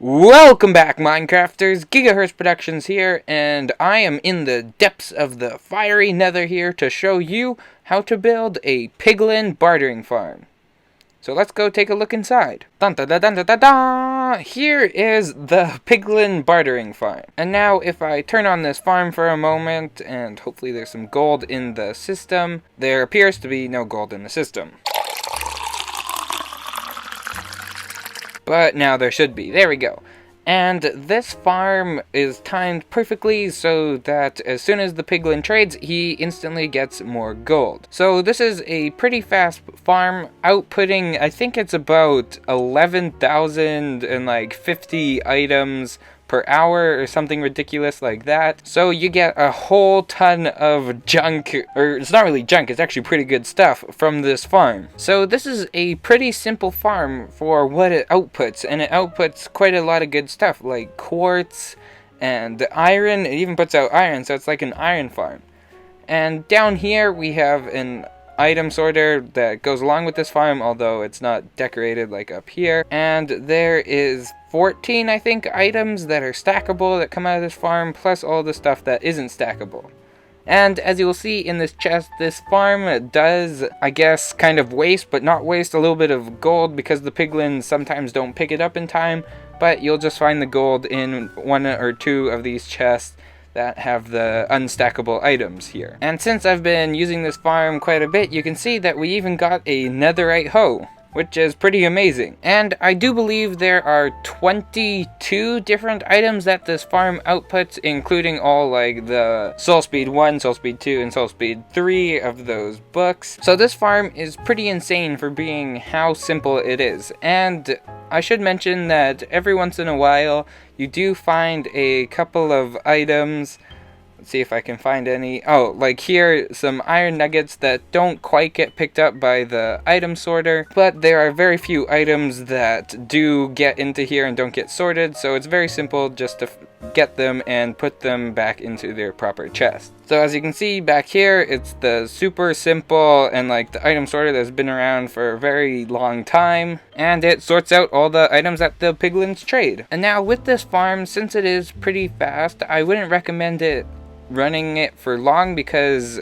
Welcome back, Minecrafters! Gigahertz Productions here, and I am in the depths of the fiery nether here to show you how to build a Piglin Bartering Farm. So let's go take a look inside. Dun da da dun da da da! Here is the Piglin Bartering Farm. And now if I turn on this farm for a moment, and hopefully there's some gold in the system, there appears to be no gold in the system. But now there should be. There we go. And this farm is timed perfectly so that as soon as the piglin trades, he instantly gets more gold. So this is a pretty fast farm, outputting, I think it's about 11,050 items per hour or something ridiculous like that. So you get a whole ton of junk, or it's not really junk, it's actually pretty good stuff from this farm. So this is a pretty simple farm for what it outputs, and it outputs quite a lot of good stuff like quartz and iron. It even puts out iron, so it's like an iron farm. And down here we have an item sorter that goes along with this farm, although it's not decorated like up here. And there is 14, I think, items that are stackable that come out of this farm, plus all the stuff that isn't stackable. And as you will see in this chest, this farm does, I guess, kind of waste, but not waste a little bit of gold because the piglins sometimes don't pick it up in time, but you'll just find the gold in one or two of these chests that have the unstackable items here. And since I've been using this farm quite a bit, you can see that we even got a netherite hoe, which is pretty amazing. And I do believe there are 22 different items that this farm outputs, including all like the Soul Speed 1, Soul Speed 2, and Soul Speed 3 of those books. So this farm is pretty insane for being how simple it is. And I should mention that every once in a while you do find a couple of items. Let's see if I can find any. Oh, like here, some iron nuggets that don't quite get picked up by the item sorter, but there are very few items that do get into here and don't get sorted, so it's very simple just to get them and put them back into their proper chest. So as you can see back here, it's the super simple and like the item sorter that's been around for a very long time, and it sorts out all the items that the piglins trade. And now with this farm, since it is pretty fast, I wouldn't recommend running it for long because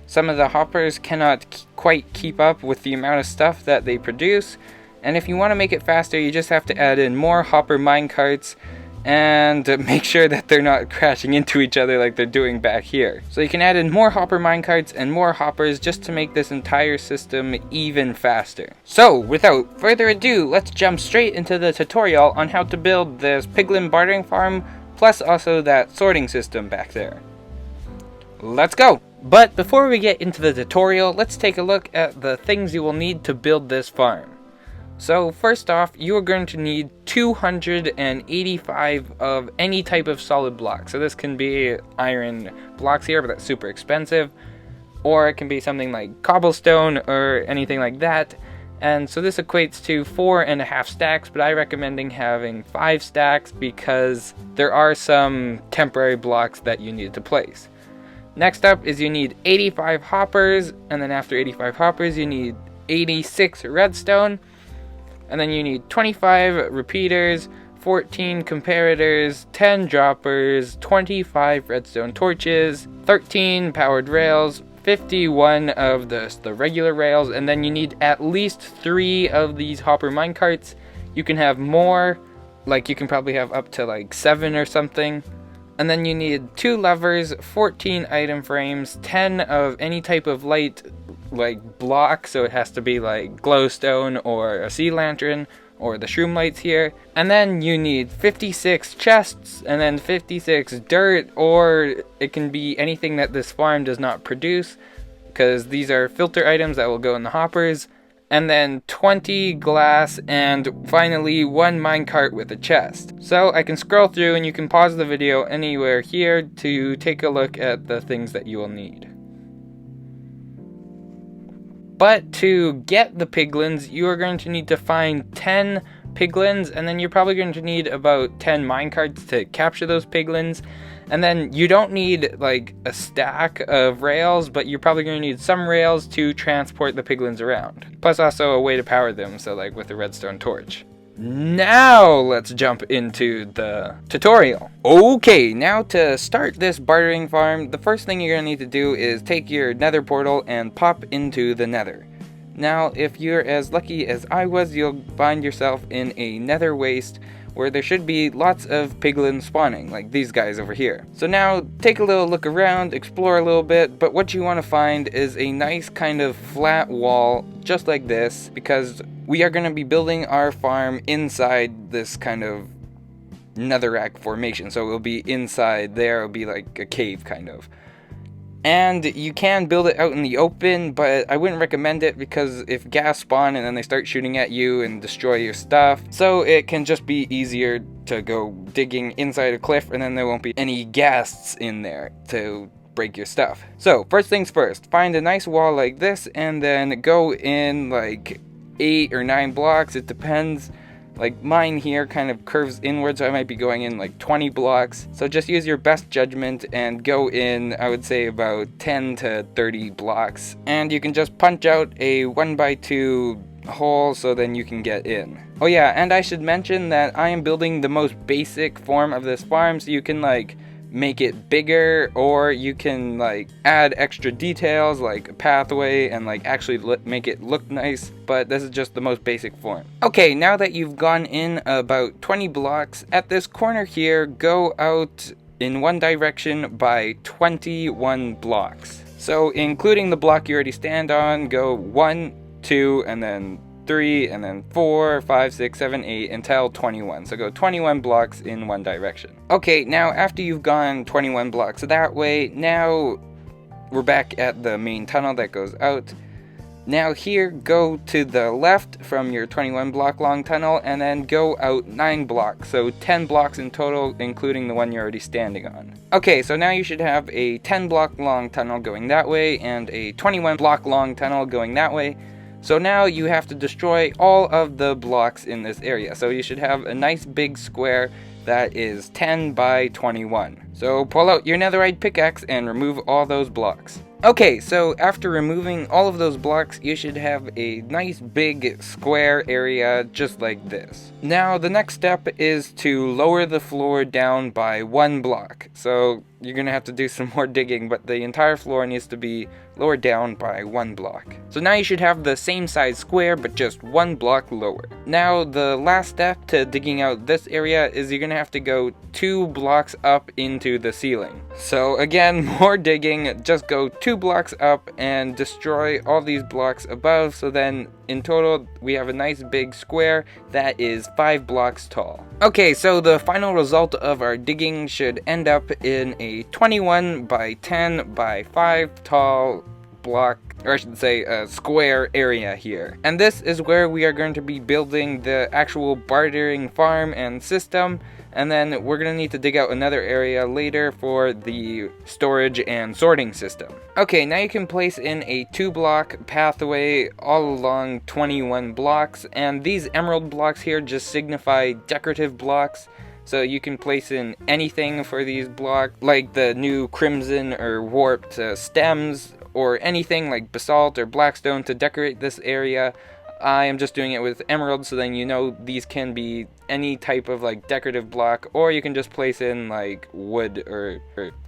some of the hoppers cannot quite keep up with the amount of stuff that they produce. And if you want to make it faster, you just have to add in more hopper minecarts and make sure that they're not crashing into each other like they're doing back here. So you can add in more hopper minecarts and more hoppers just to make this entire system even faster. So without further ado, let's jump straight into the tutorial on how to build this Piglin Bartering Farm, plus also that sorting system back there. Let's go! But before we get into the tutorial, let's take a look at the things you will need to build this farm. So first off, you are going to need 285 of any type of solid block. So this can be iron blocks here, but that's super expensive. Or it can be something like cobblestone or anything like that. And so this equates to 4.5 stacks, but I'm recommending having 5 stacks because there are some temporary blocks that you need to place. Next up is you need 85 hoppers, and then after 85 hoppers you need 86 redstone, and then you need 25 repeaters, 14 comparators, 10 droppers, 25 redstone torches, 13 powered rails, 51 of the regular rails, and then you need at least 3 of these hopper minecarts. You can have more, like you can probably have up to like 7 or something. And then you need 2 levers, 14 item frames, 10 of any type of light like block, so it has to be like glowstone or a sea lantern or the shroom lights here. And then you need 56 chests and then 56 dirt, or it can be anything that this farm does not produce because these are filter items that will go in the hoppers. And then 20 glass, and finally 1 minecart with a chest. So I can scroll through and you can pause the video anywhere here to take a look at the things that you will need. But to get the piglins, you are going to need to find 10 piglins, and then you're probably going to need about 10 minecarts to capture those piglins. And then you don't need like a stack of rails, but you're probably going to need some rails to transport the piglins around. Plus also a way to power them, so like with a redstone torch. Now let's jump into the tutorial. Okay, now to start this bartering farm, the first thing you're gonna need to do is take your nether portal and pop into the nether. Now, if you're as lucky as I was, you'll find yourself in a nether waste where there should be lots of piglins spawning, like these guys over here. So now, take a little look around, explore a little bit, but what you want to find is a nice kind of flat wall, just like this, because we are going to be building our farm inside this kind of netherrack formation. So it'll be inside there, it'll be like a cave kind of. And you can build it out in the open, but I wouldn't recommend it because if ghast spawn and then they start shooting at you and destroy your stuff, so it can just be easier to go digging inside a cliff and then there won't be any ghasts in there to break your stuff. So first things first, find a nice wall like this and then go in like 8 or 9 blocks, it depends. Like mine here kind of curves inward, so I might be going in like 20 blocks. So just use your best judgment and go in, I would say about 10 to 30 blocks. And you can just punch out a 1x2 hole so then you can get in. Oh yeah, and I should mention that I am building the most basic form of this farm, so you can like make it bigger, or you can like add extra details like a pathway and like actually make it look nice, but this is just the most basic form. Okay, now that you've gone in about 20 blocks, at this corner here, go out in one direction by 21 blocks. So including the block you already stand on, go 1, 2, and then 3, and then 4, 5, 6, 7, 8, until 21. So go 21 blocks in one direction. Okay, now after you've gone 21 blocks that way, now we're back at the main tunnel that goes out. Now here, go to the left from your 21 block long tunnel, and then go out 9 blocks. So 10 blocks in total, including the one you're already standing on. Okay, so now you should have a 10 block long tunnel going that way, and a 21 block long tunnel going that way. So now you have to destroy all of the blocks in this area. So you should have a nice big square that is 10 by 21. So pull out your netherite pickaxe and remove all those blocks. Okay, so after removing all of those blocks, you should have a nice big square area just like this. Now the next step is to lower the floor down by 1 block. So you're gonna have to do some more digging, but the entire floor needs to be lowered down by 1 block. So now you should have the same size square, but just 1 block lower. Now the last step to digging out this area is you're gonna have to go 2 blocks up into the ceiling. So again, more digging, just go 2 blocks up and destroy all these blocks above, so then in total we have a nice big square that is 5 blocks tall. Okay, so the final result of our digging should end up in a 21 by 10 by 5 tall block, or I should say a square area here. And this is where we are going to be building the actual bartering farm and system, and then we're going to need to dig out another area later for the storage and sorting system. Okay, now you can place in a 2-block pathway all along 21 blocks, and these emerald blocks here just signify decorative blocks. So you can place in anything for these blocks, like the new crimson or warped stems, or anything like basalt or blackstone to decorate this area. I am just doing it with emeralds, so then you know these can be any type of like decorative block, or you can just place in like wood or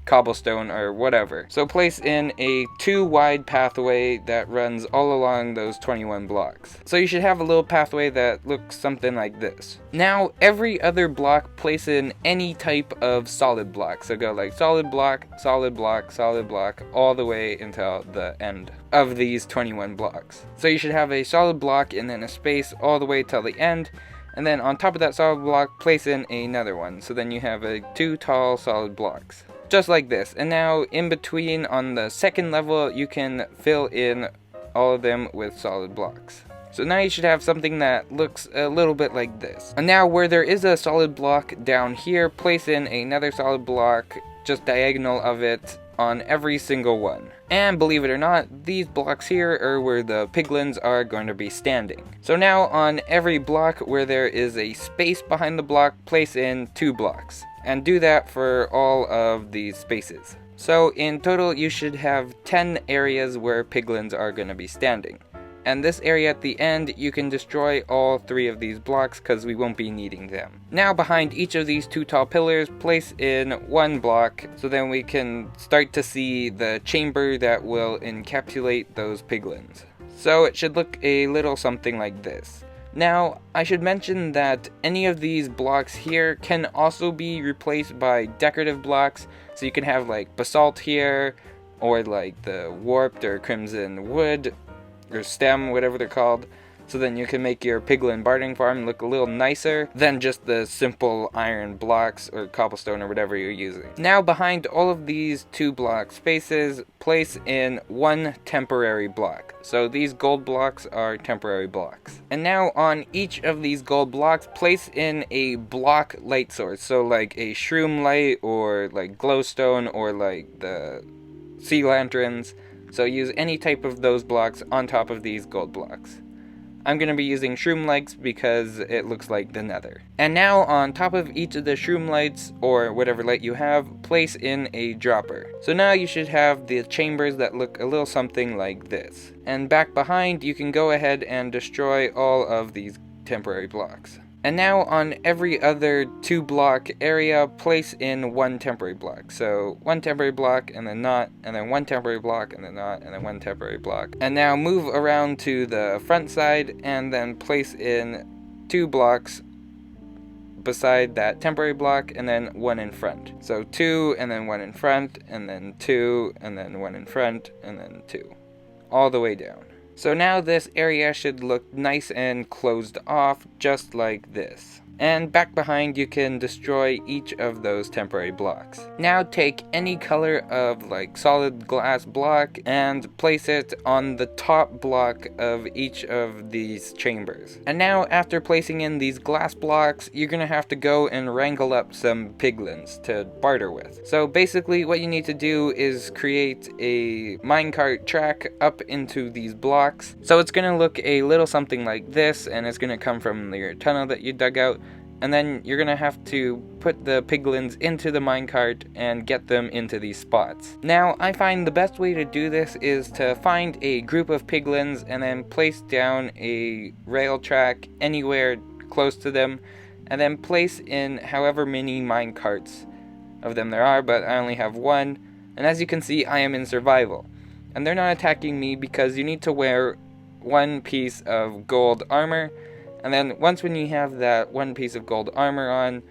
cobblestone or whatever. So place in a 2-wide pathway that runs all along those 21 blocks. So you should have a little pathway that looks something like this. Now every other block, place in any type of solid block. So go like solid block, solid block, solid block, all the way until the end of these 21 blocks. So you should have a solid block and then a space all the way till the end. And then on top of that solid block, place in another one. So then you have 2 tall solid blocks. Just like this. And now in between on the second level, you can fill in all of them with solid blocks. So now you should have something that looks a little bit like this. And now where there is a solid block down here, place in another solid block just diagonal of it on every single one. And believe it or not, these blocks here are where the piglins are going to be standing. So now on every block where there is a space behind the block, place in 2 blocks. And do that for all of these spaces. So in total you should have 10 areas where piglins are going to be standing. And this area at the end, you can destroy all 3 of these blocks because we won't be needing them. Now behind each of these 2 tall pillars, place in 1 block, so then we can start to see the chamber that will encapsulate those piglins. So it should look a little something like this. Now, I should mention that any of these blocks here can also be replaced by decorative blocks, so you can have like basalt here, or like the warped or crimson wood, or stem, whatever they're called, so then you can make your Piglin Bartering Farm look a little nicer than just the simple iron blocks or cobblestone or whatever you're using. Now behind all of these 2 block spaces, place in 1 temporary block. So these gold blocks are temporary blocks. And now on each of these gold blocks, place in a block light source. So like a shroom light, or like glowstone, or like the sea lanterns. So use any type of those blocks on top of these gold blocks. I'm going to be using shroom lights because it looks like the nether. And now on top of each of the shroom lights, or whatever light you have, place in a dropper. So now you should have the chambers that look a little something like this. And back behind, you can go ahead and destroy all of these temporary blocks. And now on every other 2 block area, place in 1 temporary block. So 1 temporary block, and then not, and then 1 temporary block, and then not, and then 1 temporary block. And now move around to the front side, and then place in 2 blocks beside that temporary block, and then 1 in front. So 2, and then 1 in front, and then 2, and then 1 in front, and then 2. All the way down. So now this area should look nice and closed off, just like this. And back behind, you can destroy each of those temporary blocks. Now take any color of like solid glass block and place it on the top block of each of these chambers. And now after placing in these glass blocks, you're gonna have to go and wrangle up some piglins to barter with. So basically what you need to do is create a minecart track up into these blocks. So it's gonna look a little something like this, and it's gonna come from your tunnel that you dug out. And then you're gonna have to put the piglins into the minecart and get them into these spots. Now, I find the best way to do this is to find a group of piglins and then place down a rail track anywhere close to them, and then place in however many minecarts of them there are, but I only have 1. And as you can see, I am in survival. And they're not attacking me because you need to wear 1 piece of gold armor. And then once when you have that 1 piece of gold armor on,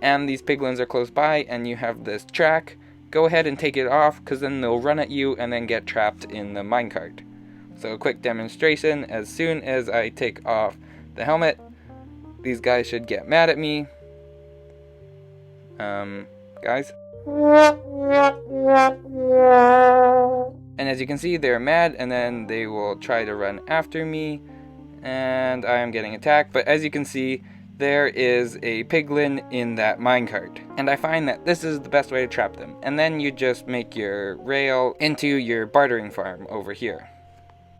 and these piglins are close by, and you have this track, go ahead and take it off, because then they'll run at you and then get trapped in the minecart. So a quick demonstration: as soon as I take off the helmet, these guys should get mad at me. Guys? And as you can see, they're mad, and then they will try to run after me. And I am getting attacked, but as you can see, there is a piglin in that minecart. And I find that this is the best way to trap them. And then you just make your rail into your bartering farm over here.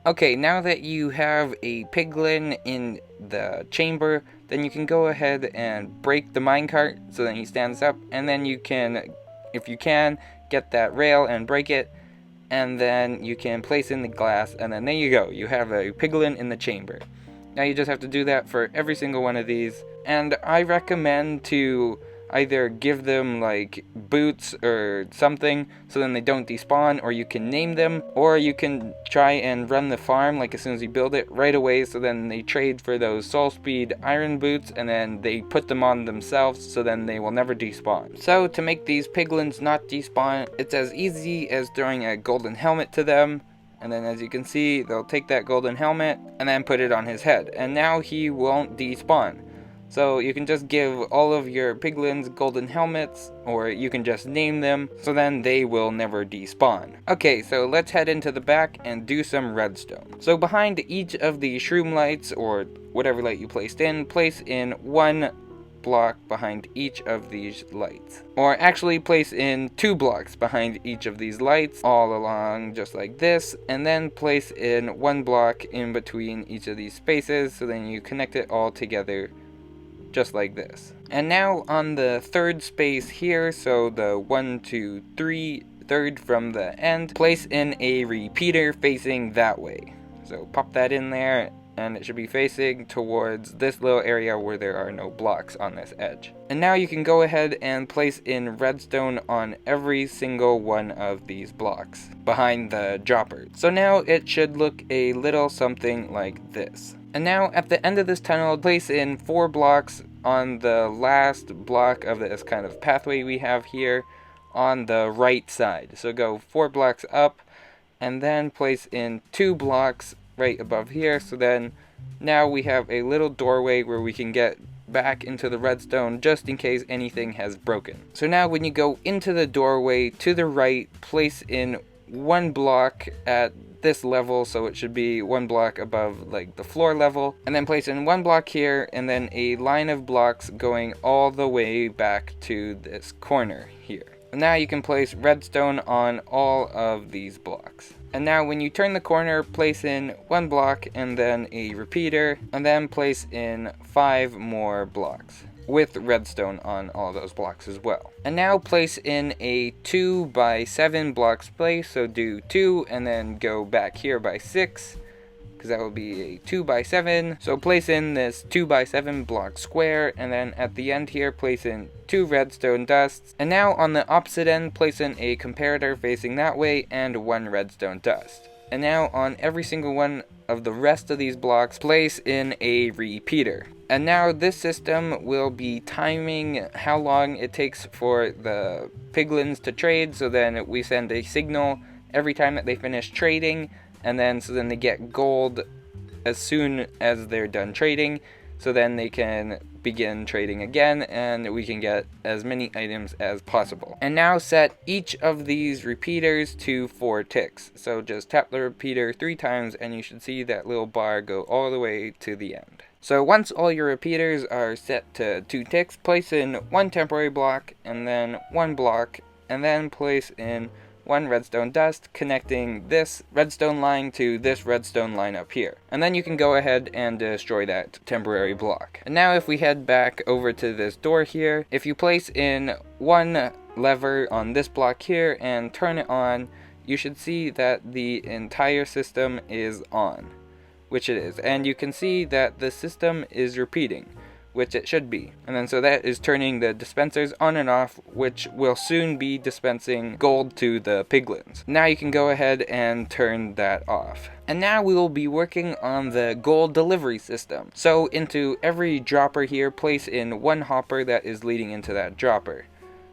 Okay, now that you have a piglin in the chamber, then you can go ahead and break the minecart so that he stands up, and then you can, if you can, get that rail and break it. And then you can place in the glass, and then there you go. You have a piglin in the chamber. Now you just have to do that for every single one of these. And I recommend to either give them like boots or something so then they don't despawn, or you can name them, or you can try and run the farm like as soon as you build it right away, so then they trade for those soul speed iron boots, and then they put them on themselves so then they will never despawn. So to make these piglins not despawn, it's as easy as throwing a golden helmet to them. And then as you can see, they'll take that golden helmet and then put it on his head, and now he won't despawn. So you can just give all of your piglins golden helmets, or you can just name them, so then they will never despawn. Okay, so let's head into the back and do some redstone. So behind each of the shroom lights, or whatever light you placed in, place in 1 block behind each of these lights. Or actually place in 2 blocks behind each of these lights, all along just like this, and then place in 1 block in between each of these spaces, so then you connect it all together just like this. And now on the 3rd space here, so the 1, 2, 3, 3rd from the end, place in a repeater facing that way. So pop that in there, and it should be facing towards this little area where there are no blocks on this edge. And now you can go ahead and place in redstone on every single one of these blocks behind the dropper. So now it should look a little something like this. And now at the end of this tunnel, place in 4 blocks on the last block of this kind of pathway we have here on the right side. So go 4 blocks up, and then place in 2 blocks right above here. So then now we have a little doorway where we can get back into the redstone just in case anything has broken. So now when you go into the doorway to the right, place in 1 block at this level, so it should be 1 block above like the floor level, and then place in 1 block here, and then a line of blocks going all the way back to this corner here. And now you can place redstone on all of these blocks. And now when you turn the corner, place in 1 block and then a repeater, and then place in 5 more blocks with redstone on all those blocks as well. And now place in a 2 by 7 block space, so do 2 and then go back here by 6, because that will be a 2 by 7. So place in this 2 by 7 block square, and then at the end here place in 2 redstone dusts. And now on the opposite end, place in a comparator facing that way and 1 redstone dust. And now on every single one of the rest of these blocks, place in a repeater. And now this system will be timing how long it takes for the piglins to trade, so then we send a signal every time that they finish trading, and then so then they get gold as soon as they're done trading, so then they can begin trading again and we can get as many items as possible. And now set each of these repeaters to 4 ticks. So just tap the repeater 3 times and you should see that little bar go all the way to the end. So once all your repeaters are set to 2 ticks, place in 1 temporary block and then 1 block, and then place in 1 redstone dust, connecting this redstone line to this redstone line up here. And then you can go ahead and destroy that temporary block. And now if we head back over to this door here, if you place in 1 lever on this block here and turn it on, you should see that the entire system is on, which it is. And you can see that the system is repeating, which it should be. And then so that is turning the dispensers on and off, which will soon be dispensing gold to the piglins. Now you can go ahead and turn that off. And now we will be working on the gold delivery system. So into every dropper here, place in 1 hopper that is leading into that dropper.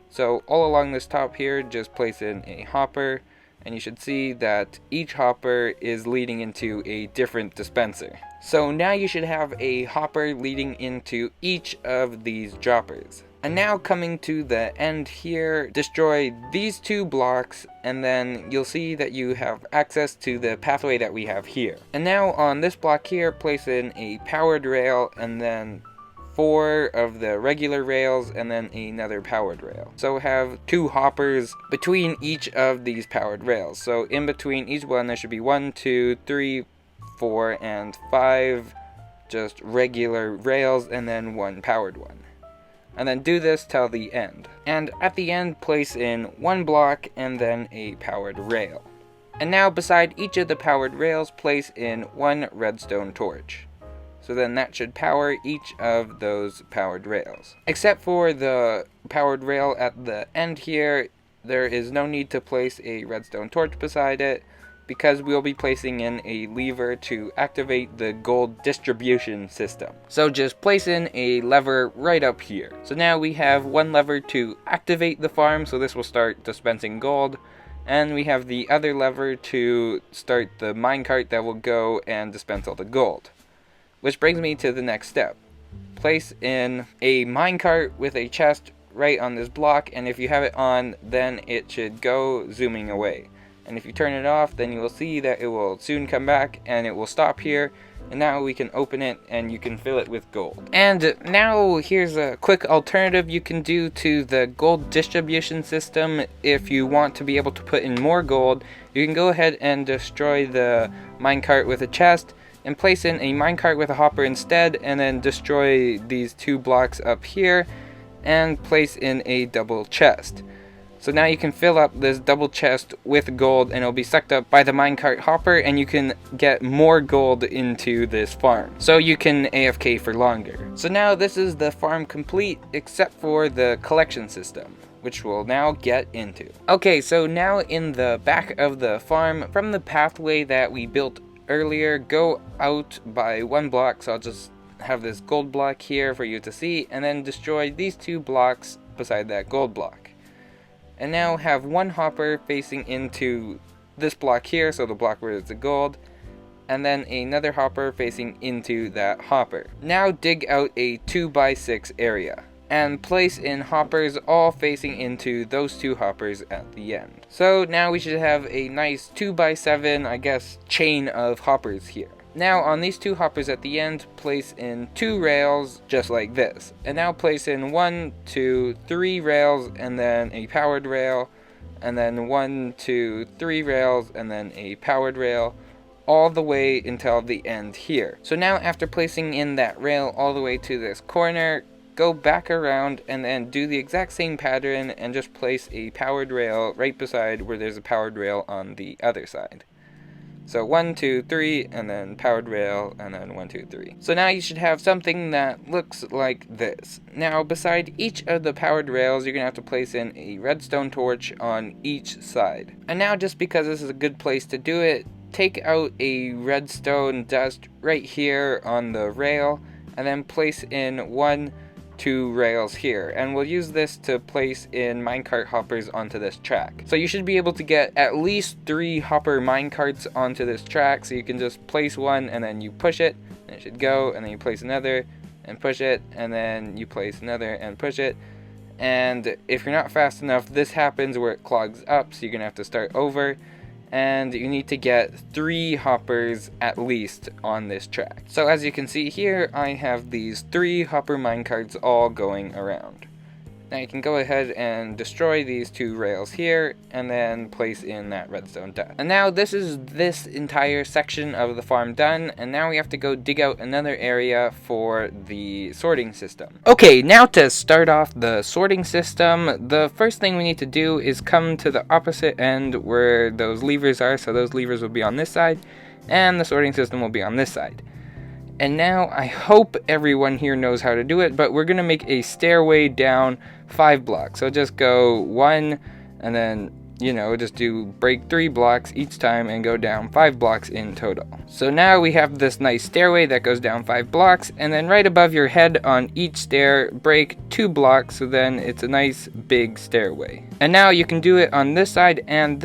So all along this top here, just place in a hopper, and you should see that each hopper is leading into a different dispenser. So now you should have a hopper leading into each of these droppers. And now coming to the end here, destroy these 2 blocks, and then you'll see that you have access to the pathway that we have here. And now on this block here, place in a powered rail, and then 4 of the regular rails, and then another powered rail. So have 2 hoppers between each of these powered rails. So in between each one there should be 1, 2, 3, 4, and 5 just regular rails, and then 1 powered one. And then do this till the end. And at the end, place in 1 block and then a powered rail. And now beside each of the powered rails, place in 1 redstone torch. So then that should power each of those powered rails. Except for the powered rail at the end here, there is no need to place a redstone torch beside it, because we'll be placing in a lever to activate the gold distribution system. So just place in a lever right up here. So now we have 1 lever to activate the farm, so this will start dispensing gold. And we have the other lever to start the minecart that will go and dispense all the gold. Which brings me to the next step. Place in a minecart with a chest right on this block, and if you have it on, then it should go zooming away. And if you turn it off, then you will see that it will soon come back and it will stop here. And now we can open it and you can fill it with gold. And now here's a quick alternative you can do to the gold distribution system. If you want to be able to put in more gold, you can go ahead and destroy the minecart with a chest and place in a minecart with a hopper instead, and then destroy these 2 blocks up here and place in a double chest. So now you can fill up this double chest with gold, and it'll be sucked up by the minecart hopper, and you can get more gold into this farm. So you can AFK for longer. So now this is the farm complete, except for the collection system, which we'll now get into. Okay, so now in the back of the farm, from the pathway that we built earlier, go out by 1 block. So I'll just have this gold block here for you to see, and then destroy these 2 blocks beside that gold block. And now have 1 hopper facing into this block here, so the block where it's the gold, and then another hopper facing into that hopper. Now dig out a 2x6 area, and place in hoppers all facing into those 2 hoppers at the end. So now we should have a nice 2x7, I guess, chain of hoppers here. Now on these 2 hoppers at the end, place in 2 rails just like this. And now place in 1, 2, 3 rails, and then a powered rail, and then 1, 2, 3 rails, and then a powered rail, all the way until the end here. So now after placing in that rail all the way to this corner, go back around and then do the exact same pattern and just place a powered rail right beside where there's a powered rail on the other side. So 1, 2, 3, and then powered rail, and then 1, 2, 3. So now you should have something that looks like this. Now beside each of the powered rails, you're going to have to place in a redstone torch on each side. And now, just because this is a good place to do it, take out a redstone dust right here on the rail, and then place in 1, 2 rails here, and we'll use this to place in minecart hoppers onto this track. So you should be able to get at least 3 hopper minecarts onto this track, so you can just place one and then you push it and it should go, and then you place another and push it, and then you place another and push it. And if you're not fast enough, this happens where it clogs up, so you're gonna have to start over. And you need to get 3 hoppers at least on this track. So as you can see here, I have these 3 hopper minecarts all going around. Now you can go ahead and destroy these 2 rails here, and then place in that redstone dust. And now this is this entire section of the farm done, and now we have to go dig out another area for the sorting system. Okay, now to start off the sorting system, the first thing we need to do is come to the opposite end where those levers are. So those levers will be on this side, and the sorting system will be on this side. And now I hope everyone here knows how to do it, but we're going to make a stairway down 5 blocks. So just go 1, and then, you know, just break 3 blocks each time and go down 5 blocks in total. So now we have this nice stairway that goes down 5 blocks, and then right above your head on each stair, break 2 blocks, so then it's a nice big stairway. And now you can do it on this side, and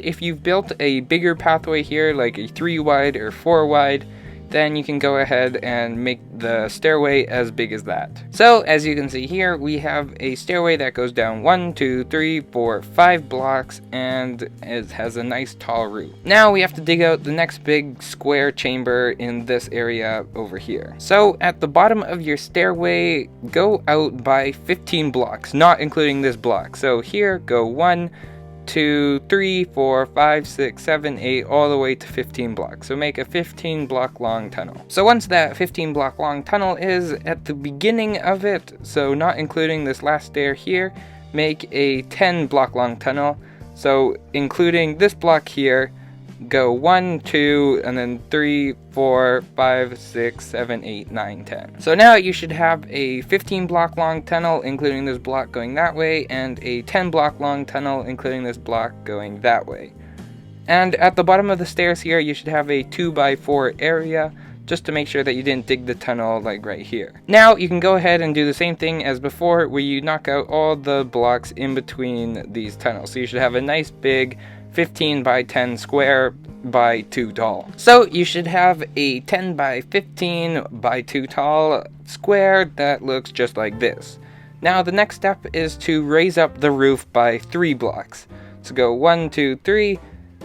if you've built a bigger pathway here, like a 3 wide or 4 wide, then you can go ahead and make the stairway as big as that. So as you can see here, we have a stairway that goes down 1, 2, 3, 4, 5 blocks, and it has a nice tall roof. Now we have to dig out the next big square chamber in this area over here. So at the bottom of your stairway, go out by 15 blocks, not including this block. So here, go 1, 2, 3, 4, 5, 6, 7, 8, all the way to 15 blocks. So make a 15 block long tunnel. So once that 15 block long tunnel is at the beginning of it, so not including this last stair here, make a 10 block long tunnel. So including this block here, go 1, 2, and then 3, 4, 5, 6, 7, 8, 9, 10. So now you should have a 15 block long tunnel, including this block going that way, and a 10 block long tunnel, including this block going that way. And at the bottom of the stairs here, you should have a 2x4 area, just to make sure that you didn't dig the tunnel like right here. Now you can go ahead and do the same thing as before, where you knock out all the blocks in between these tunnels. So you should have a nice big 15 by 10 square by 2 tall. So you should have a 10 by 15 by 2 tall square that looks just like this. Now the next step is to raise up the roof by 3 blocks. So go 1, 2, 3,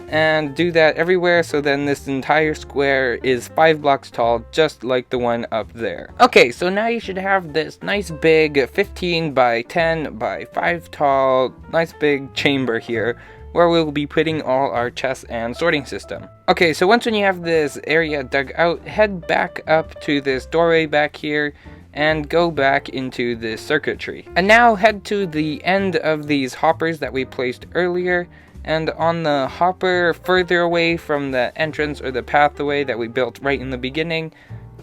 and do that everywhere, so then this entire square is 5 blocks tall, just like the one up there. Okay, so now you should have this nice big 15 by 10 by 5 tall, nice big chamber here, where we'll be putting all our chests and sorting system. Okay, so once when you have this area dug out, head back up to this doorway back here, and go back into the circuitry. And now head to the end of these hoppers that we placed earlier, and on the hopper further away from the entrance or the pathway that we built right in the beginning,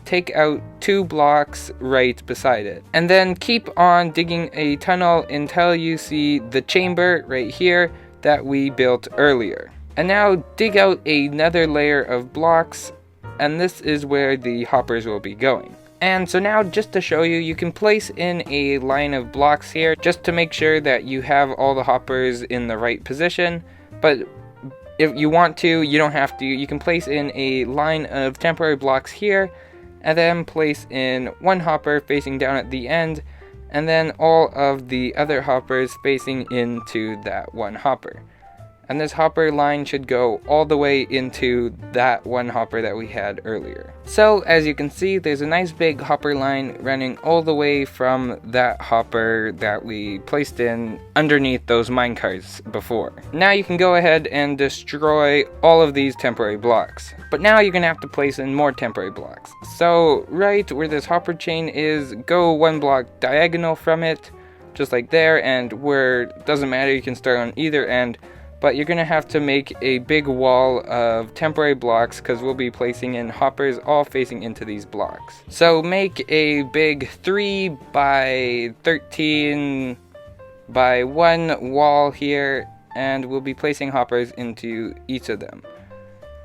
take out 2 blocks right beside it. And then keep on digging a tunnel until you see the chamber right here that we built earlier. And now dig out another layer of blocks, and this is where the hoppers will be going. And so now, just to show you, you can place in a line of blocks here just to make sure that you have all the hoppers in the right position. But if you want to, you don't have to. You can place in a line of temporary blocks here, and then place in 1 hopper facing down at the end, and then all of the other hoppers facing into that 1 hopper. And this hopper line should go all the way into that 1 hopper that we had earlier. So as you can see, there's a nice big hopper line running all the way from that hopper that we placed in underneath those minecarts before. Now you can go ahead and destroy all of these temporary blocks. But now you're gonna have to place in more temporary blocks. So right where this hopper chain is, go 1 block diagonal from it, just like there, and where it doesn't matter, you can start on either end. But you're going to have to make a big wall of temporary blocks because we'll be placing in hoppers all facing into these blocks. So make a big 3 by 13 by 1 wall here, and we'll be placing hoppers into each of them.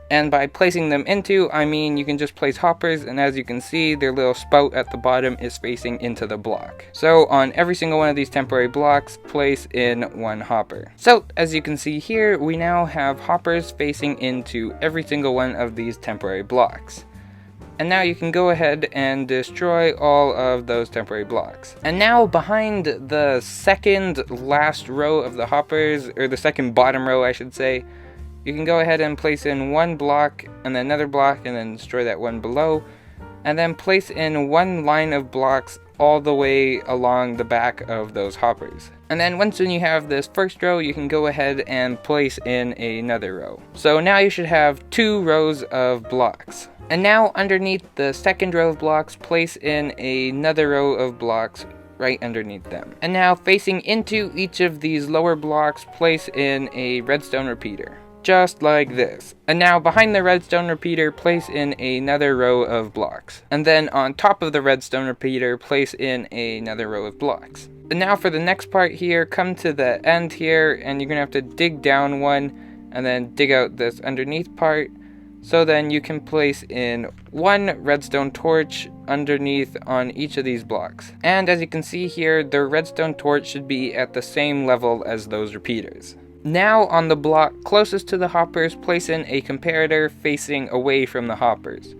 And by placing them into, I mean you can just place hoppers, and as you can see, their little spout at the bottom is facing into the block. So on every single one of these temporary blocks, place in 1 hopper. So as you can see here, we now have hoppers facing into every single one of these temporary blocks. And now you can go ahead and destroy all of those temporary blocks. And now behind the second last row of the hoppers, or the second bottom row I should say, you can go ahead and place in 1 block, and then another block, and then destroy that one below. And then place in 1 line of blocks all the way along the back of those hoppers. And then once you have this first row, you can go ahead and place in another row. So now you should have 2 rows of blocks. And now underneath the second row of blocks, place in another row of blocks right underneath them. And now facing into each of these lower blocks, place in a redstone repeater. Just like this. And now behind the redstone repeater, place in another row of blocks. And then on top of the redstone repeater, place in another row of blocks. And now for the next part here, come to the end here, and you're gonna have to dig down 1 and then dig out this underneath part. So then you can place in 1 redstone torch underneath on each of these blocks. And as you can see here, the redstone torch should be at the same level as those repeaters. Now on the block closest to the hoppers, place in a comparator facing away from the hoppers.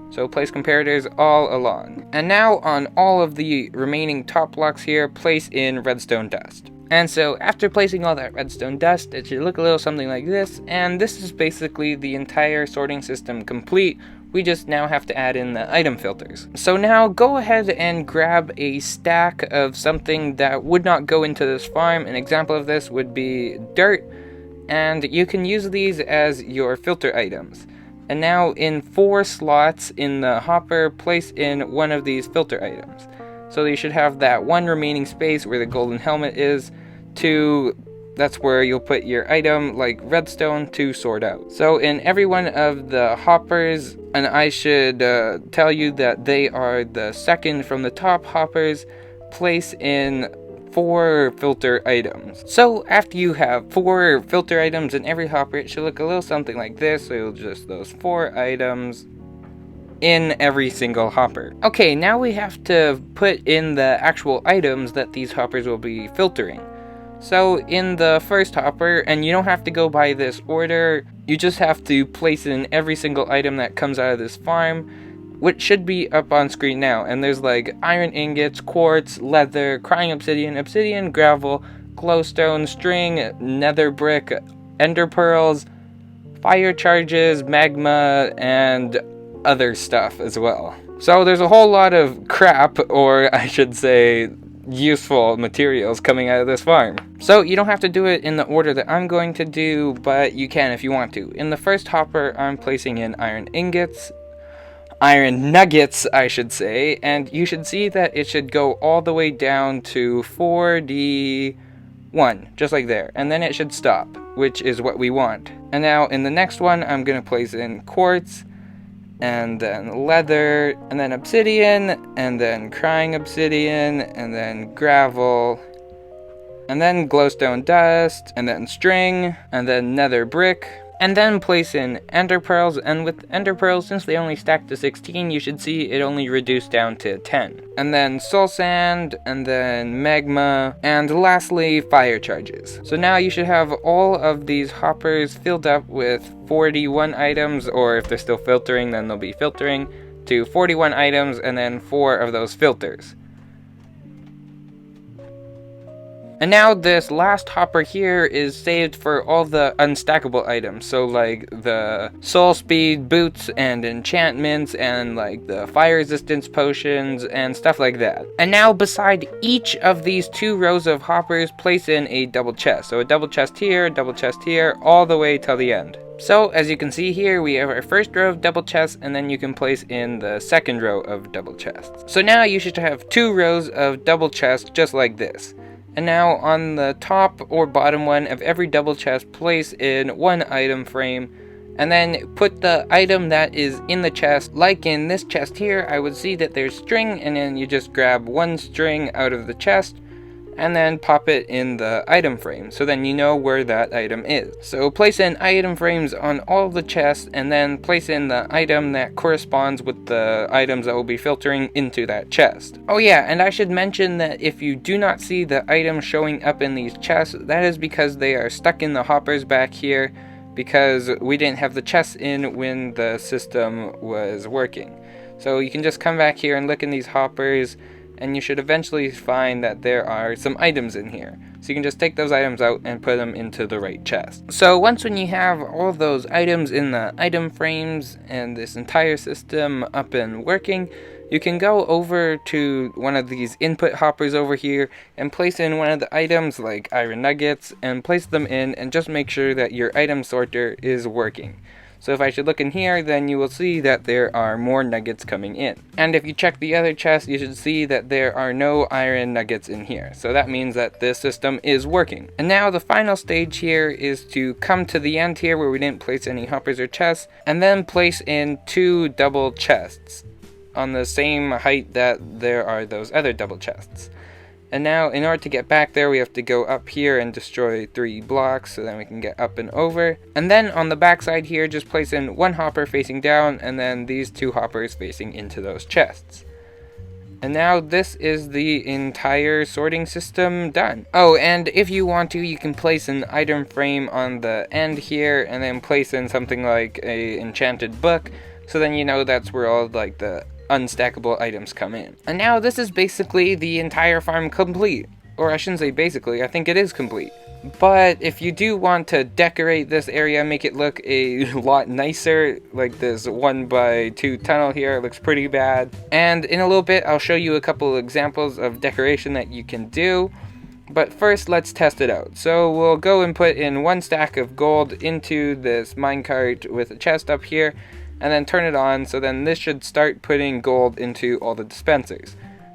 So place comparators all along. And now on all of the remaining top blocks here, place in redstone dust. And so after placing all that redstone dust, it should look a little something like this, and this is basically the entire sorting system complete. We just now have to add in the item filters. So now go ahead and grab a stack of something that would not go into this farm. An example of this would be dirt, and you can use these as your filter items. And now in 4 slots in the hopper, place in 1 of these filter items. So you should have that 1 remaining space where the golden helmet is, that's where you'll put your item like redstone to sort out. So in every one of the hoppers, and I should tell you that they are the second from the top hoppers, place in 4 filter items. So after you have 4 filter items in every hopper, it should look a little something like this. So you'll just those 4 items in every single hopper. Okay, now we have to put in the actual items that these hoppers will be filtering. So in the first hopper, and you don't have to go by this order, you just have to place in every single item that comes out of this farm, which should be up on screen now. And there's like iron ingots, quartz, leather, crying obsidian, gravel, glowstone, string, nether brick, ender pearls, fire charges, magma, and other stuff as well. So there's a whole lot of crap, or I should say useful materials coming out of this farm. So you don't have to do it in the order that I'm going to do, but you can if you want to. In the first hopper, I'm placing in iron ingots. iron nuggets, I should say, and you should see that it should go all the way down to 41, just like there, and then it should stop, which is what we want. And now in the next one, I'm going to place in quartz, and then leather, and then obsidian, and then crying obsidian, and then gravel, and then glowstone dust, and then string, and then nether brick, and then place in ender pearls. And with ender pearls, since they only stack to 16, you should see it only reduced down to 10. And then soul sand, and then magma, and lastly fire charges. So now you should have all of these hoppers filled up with 41 items, or if they're still filtering, then they'll be filtering to 41 items, and then 4 of those filters. And now this last hopper here is saved for all the unstackable items, so like the soul speed boots and enchantments and like the fire resistance potions and stuff like that. And now beside each of these 2 rows of hoppers, place in a double chest. So a double chest here, all the way till the end. So as you can see here, we have our first row of double chests, and then you can place in the second row of double chests. So now you should have 2 rows of double chests just like this. And now on the top or bottom one of every double chest, place in 1 item frame, and then put the item that is in the chest. Like in this chest here, I would see that there's string, and then you just grab 1 string out of the chest and then pop it in the item frame, so then you know where that item is. So place in item frames on all the chests, and then place in the item that corresponds with the items that will be filtering into that chest. Oh yeah, and I should mention that if you do not see the items showing up in these chests, that is because they are stuck in the hoppers back here, because we didn't have the chests in when the system was working. So you can just come back here and look in these hoppers, and you should eventually find that there are some items in here. So you can just take those items out and put them into the right chest. So once when you have all those items in the item frames and this entire system up and working, you can go over to one of these input hoppers over here and place in one of the items like iron nuggets and place them in, and just make sure that your item sorter is working. So if I should look in here, then you will see that there are more nuggets coming in. And if you check the other chest, you should see that there are no iron nuggets in here. So that means that this system is working. And now the final stage here is to come to the end here where we didn't place any hoppers or chests, and then place in 2 double chests on the same height that there are those other double chests. And now in order to get back there, we have to go up here and destroy 3 blocks, so then we can get up and over. And then on the back side here, just place in 1 hopper facing down, and then these 2 hoppers facing into those chests. And now this is the entire sorting system done. Oh, and if you want to, you can place an item frame on the end here, and then place in something like a enchanted book, so then you know that's where all like the unstackable items come in. And now this is basically the entire farm complete. Or I shouldn't say basically, I think it is complete. But if you do want to decorate this area, make it look a lot nicer, like this 1x2 tunnel here, it looks pretty bad. And in a little bit, I'll show you a couple examples of decoration that you can do. But first, let's test it out. So we'll go and put in 1 stack of gold into this minecart with a chest up here, and then turn it on, so then this should start putting gold into all the dispensers.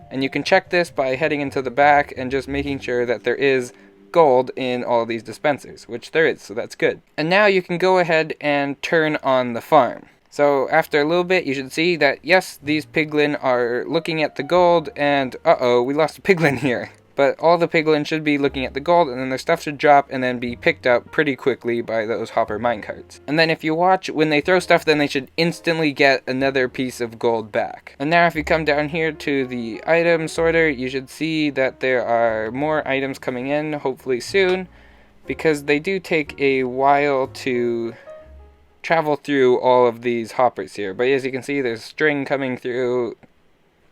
And you can check this by heading into the back and just making sure that there is gold in all these dispensers, which there is, so that's good. And now you can go ahead and turn on the farm. So after a little bit, you should see that yes, these piglin are looking at the gold, and uh-oh, we lost a piglin here. But all the piglins should be looking at the gold, and then their stuff should drop and then be picked up pretty quickly by those hopper minecarts. And then if you watch, when they throw stuff, then they should instantly get another piece of gold back. And now if you come down here to the item sorter, you should see that there are more items coming in, hopefully soon, because they do take a while to travel through all of these hoppers here. But as you can see, there's string coming through,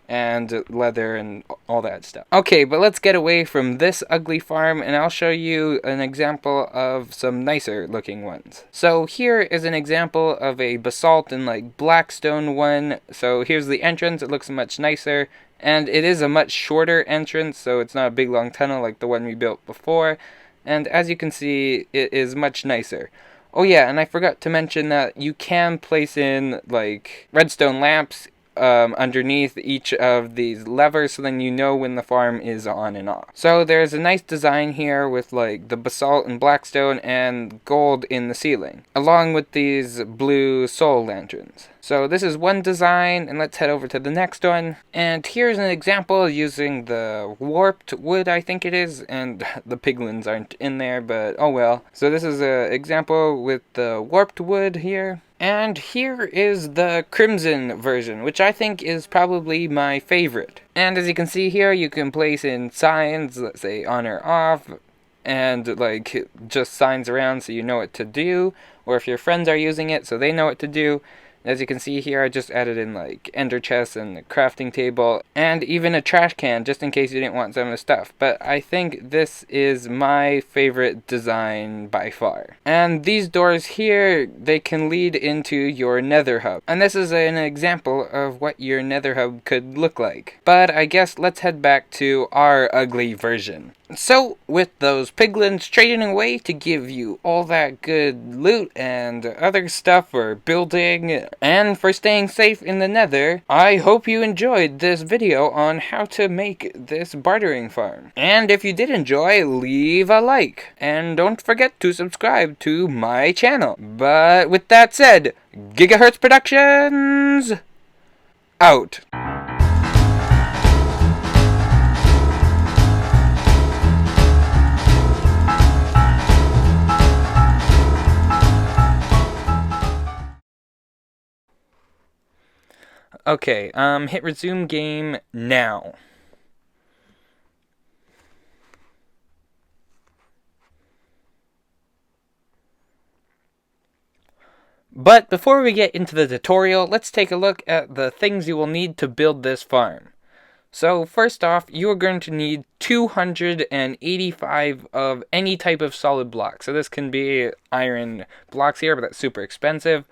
and leather and all that stuff. Okay, but let's get away from this ugly farm, and I'll show you an example of some nicer looking ones. So here is an example of a basalt and like blackstone one. So here's the entrance, it looks much nicer, and it is a much shorter entrance, so it's not a big long tunnel like the one we built before. And as you can see, it is much nicer. Oh yeah, and I forgot to mention that you can place in like redstone lamps underneath each of these levers, so then you know when the farm is on and off. So there's a nice design here with like the basalt and blackstone and gold in the ceiling, along with these blue soul lanterns. So this is one design, and let's head over to the next one. And here's an example using the warped wood, I think it is, and the piglins aren't in there, but oh well. So this is an example with the warped wood here. And here is the crimson version, which I think is probably my favorite. And as you can see here, you can place in signs, let's say on or off, and like just signs around so you know what to do, or if your friends are using it so they know what to do. As you can see here, I just added in like ender chests and a crafting table and even a trash can just in case you didn't want some of the stuff. But I think this is my favorite design by far. And these doors here, they can lead into your nether hub. And this is an example of what your nether hub could look like. But I guess let's head back to our ugly version. So, with those piglins trading away to give you all that good loot and other stuff for building and for staying safe in the nether, I hope you enjoyed this video on how to make this bartering farm. And if you did enjoy, leave a like. And don't forget to subscribe to my channel. But with that said, Gigahertz Productions, out. Okay, hit resume game now. But before we get into the tutorial, let's take a look at the things you will need to build this farm. So first off, you are going to need 285 of any type of solid block. So this can be iron blocks here, but that's super expensive.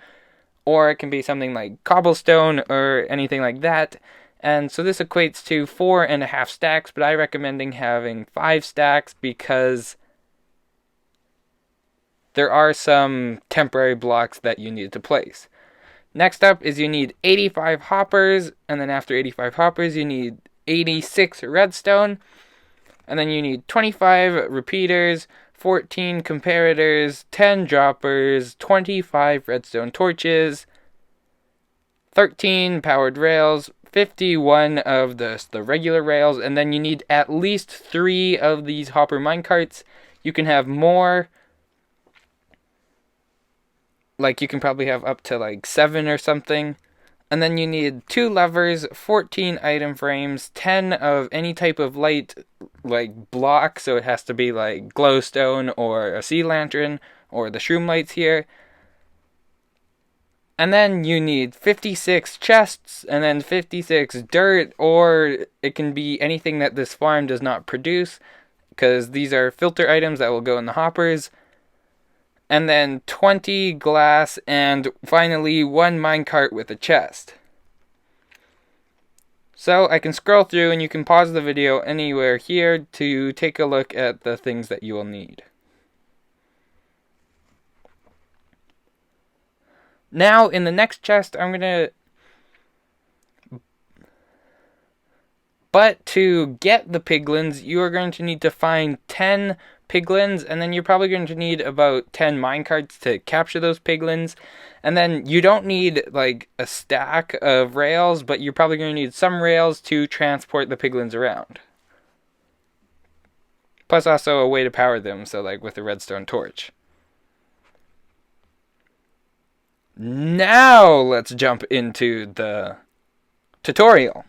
Or it can be something like cobblestone or anything like that. And so this equates to 4.5 stacks, but I recommend having 5 stacks because there are some temporary blocks that you need to place. Next up is you need 85 hoppers, and then after 85 hoppers you need 86 redstone, and then you need 25 repeaters, 14 comparators, 10 droppers, 25 redstone torches, 13 powered rails, 51 of the regular rails, and then you need at least 3 of these hopper minecarts. You can have more, like you can probably have up to like 7 or something. And then you need 2 levers, 14 item frames, 10 of any type of light, like block, so it has to be like glowstone or a sea lantern or the shroom lights here. And then you need 56 chests, and then 56 dirt, or it can be anything that this farm does not produce, because these are filter items that will go in the hoppers. And then 20 glass, and finally 1 minecart with a chest. So I can scroll through, and you can pause the video anywhere here to take a look at the things that you will need. Now in the next chest but to get the piglins, you are going to need to find 10 piglins, and then you're probably going to need about 10 minecarts to capture those piglins. And then you don't need like a stack of rails, but you're probably going to need some rails to transport the piglins around. Plus also a way to power them, so like with a redstone torch. Now let's jump into the tutorial.